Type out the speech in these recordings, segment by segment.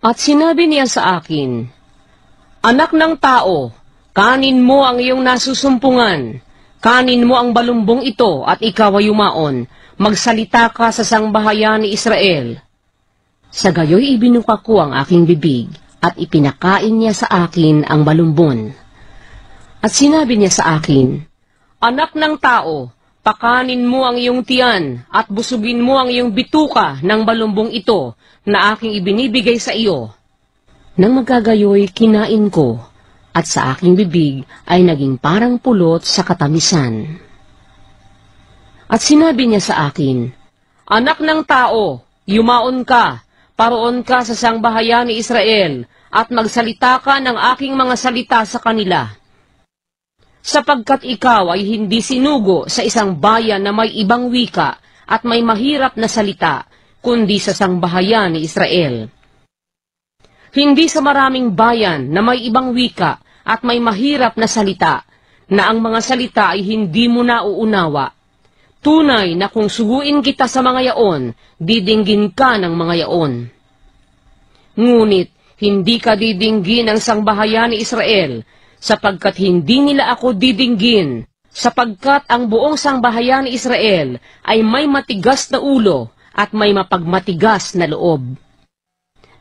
At sinabi niya sa akin, Anak ng tao, kanin mo ang iyong nasusumpungan, kanin mo ang balumbong ito at ikaw ay yumaon, magsalita ka sa sangbahayan ni Israel. Sa gayoy ibinuka ko ang aking bibig at ipinakain niya sa akin ang balumbon. At sinabi niya sa akin, Anak ng tao, pakanin mo ang iyong tiyan at busugin mo ang iyong bituka ng balumbong ito na aking ibinibigay sa iyo. Nang magagayoy, kinain ko, at sa aking bibig ay naging parang pulot sa katamisan. At sinabi niya sa akin, Anak ng tao, yumaon ka, paroon ka sa sangbahayan ni Israel, at magsalita ka ng aking mga salita sa kanila. Sapagkat ikaw ay hindi sinugo sa isang bayan na may ibang wika at may mahirap na salita, kundi sa sangbahayan ni Israel. Hindi sa maraming bayan na may ibang wika at may mahirap na salita, na ang mga salita ay hindi mo nauunawa. Tunay na kung suguin kita sa mga yaon, didinggin ka ng mga yaon. Ngunit, hindi ka didinggin ng sangbahayan ni Israel, sapagkat hindi nila ako didinggin, sapagkat ang buong sangbahayan ni Israel ay may matigas na ulo at may mapagmatigas na loob.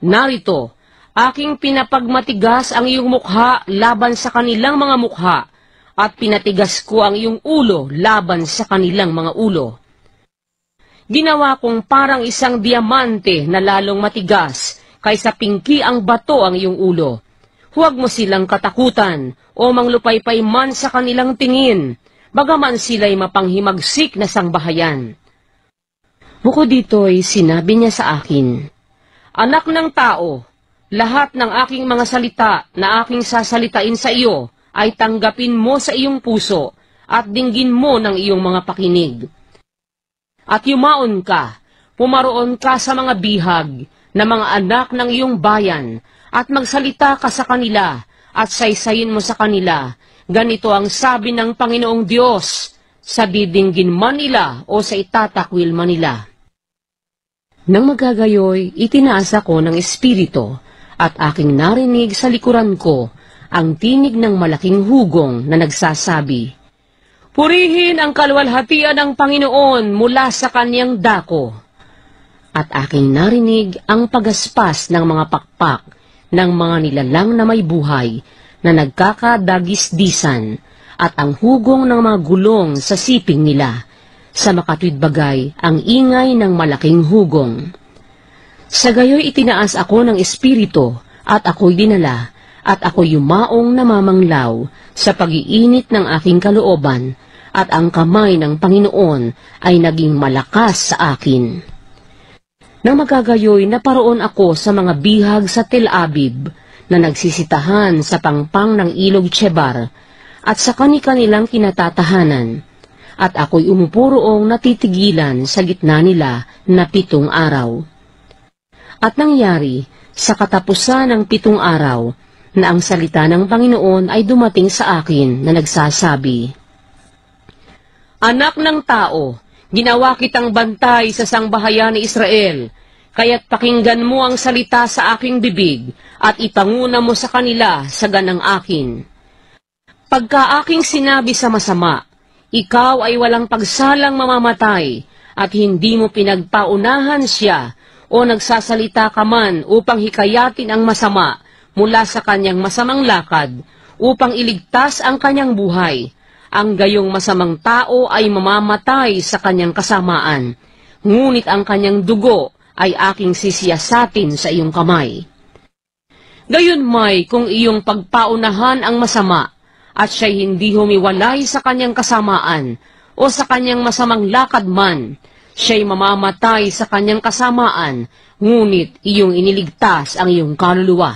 Narito, aking pinapagmatigas ang iyong mukha laban sa kanilang mga mukha, at pinatigas ko ang iyong ulo laban sa kanilang mga ulo. Ginawa kong parang isang diamante na lalong matigas, kaysa pingki ang bato ang iyong ulo. Huwag mo silang katakutan, o manglupaypay man sa kanilang tingin, bagaman sila'y mapanghimagsik na sangbahayan. Bukod dito'y sinabi niya sa akin, Anak ng tao, lahat ng aking mga salita na aking sasalitain sa iyo ay tanggapin mo sa iyong puso at dinggin mo ng iyong mga pakinig. At yumaon ka, pumaroon ka sa mga bihag na mga anak ng iyong bayan at magsalita ka sa kanila at saysayin mo sa kanila. Ganito ang sabi ng Panginoong Diyos, sa didinggin man nila o sa itatakwil man nila. Nang magagayoy, itinaas ako ng espiritu, at aking narinig sa likuran ko ang tinig ng malaking hugong na nagsasabi, Purihin ang kaluwalhatian ng Panginoon mula sa kanyang dako. At aking narinig ang pagaspas ng mga pakpak ng mga nilalang na may buhay na nagkakadagis-disan, at ang hugong ng mga gulong sa siping nila. Sa makatwid bagay ang ingay ng malaking hugong. Sa gayoy itinaas ako ng espiritu, at ako'y dinala, at ako'y yumaong namamanglaw sa pag-iinit ng aking kalooban, at ang kamay ng Panginoon ay naging malakas sa akin. Nang magagayoy, naparoon ako sa mga bihag sa Tel Abib, na nagsisitahan sa pangpang ng ilog Chebar, at sa kanilang kinatatahanan. At ako'y umupuroong natitigilan sa gitna nila na 7 araw. At nangyari, sa katapusan ng 7 araw, na ang salita ng Panginoon ay dumating sa akin na nagsasabi, Anak ng tao, ginawa kitang bantay sa sangbahayan ni Israel, kaya't pakinggan mo ang salita sa aking bibig, at ipanguna mo sa kanila sa ganang akin. Pagka aking sinabi sa masama, ikaw ay walang pagsalang mamamatay, at hindi mo pinagpaunahan siya, o nagsasalita ka man upang hikayatin ang masama mula sa kanyang masamang lakad, upang iligtas ang kanyang buhay. Ang gayong masamang tao ay mamamatay sa kanyang kasamaan, ngunit ang kanyang dugo ay aking sisiyasatin sa iyong kamay. Gayunmay kung iyong pagpaunahan ang masama, at siya'y hindi humiwalay sa kanyang kasamaan, o sa kanyang masamang lakad man, siya'y mamamatay sa kanyang kasamaan, ngunit iyong iniligtas ang iyong kaluluwa.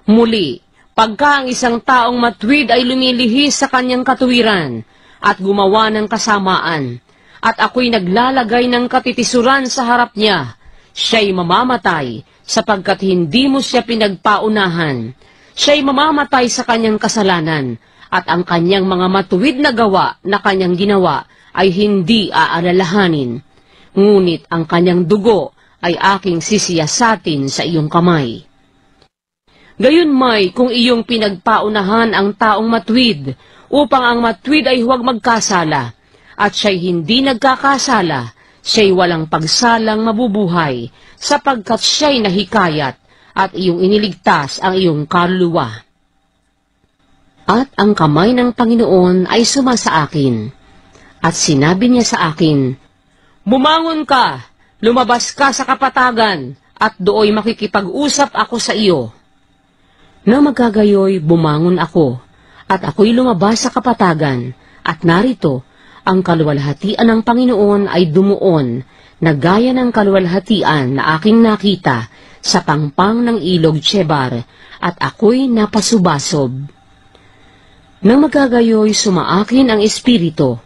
Muli, pagka ang isang taong matwid ay lumilihis sa kanyang katuwiran, at gumawa ng kasamaan, at ako'y naglalagay ng katitisuran sa harap niya, siya'y mamamatay, sapagkat hindi mo siya pinagpaunahan. Siya'y mamamatay sa kanyang kasalanan, at ang kanyang mga matuwid na gawa na kanyang ginawa ay hindi aalalahanin. Ngunit ang kanyang dugo ay aking sisiyasatin sa iyong kamay. Gayunmay kung iyong pinagpaunahan ang taong matwid, upang ang matwid ay huwag magkasala, at siya'y hindi nagkakasala, siya'y walang pagsalang mabubuhay, sapagkat siya'y nahikayat, at iyong iniligtas ang iyong kaluluwa. At ang kamay ng Panginoon ay sumasa akin, at sinabi niya sa akin, "Bumangon ka, lumabas ka sa kapatagan, at dooy makikipag-usap ako sa iyo." Na magagayoy, bumangon ako, at ako'y lumabas sa kapatagan, at narito, ang kaluwalhatian ng Panginoon ay dumuon, na gaya ng kaluwalhatian na aking nakita sa pangpang ng ilog Chebar, at ako'y napasubasob. Nang magagayoy, sumaakin ang Espiritu,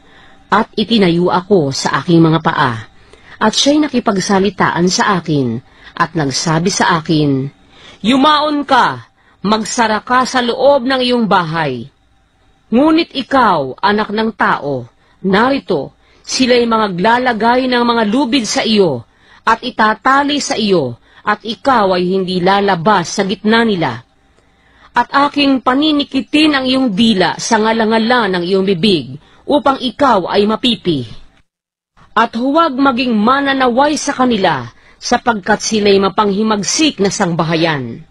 at itinayo ako sa aking mga paa, at siya'y nakipagsalitaan sa akin, at nagsabi sa akin, "Yumaon ka, magsara ka sa loob ng iyong bahay. Ngunit ikaw, anak ng tao, narito, sila'y maglalagay ng mga lubid sa iyo, at itatali sa iyo, at ikaw ay hindi lalabas sa gitna nila. At aking paninikitin ang iyong dila sa ngalangala ng iyong bibig, upang ikaw ay mapipi. At huwag maging mananaway sa kanila, sapagkat sila'y mapanghimagsik na sangbahayan.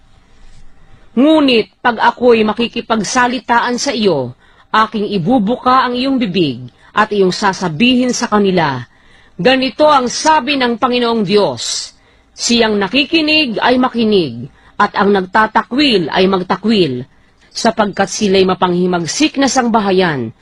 Ngunit pag ako'y makikipagsalitaan sa iyo, aking ibubuka ang iyong bibig, at iyong sasabihin sa kanila, ganito ang sabi ng Panginoong Diyos, siyang nakikinig ay makinig, at ang nagtatakwil ay magtakwil, sapagkat sila'y mapanghimagsik na sangbahayan,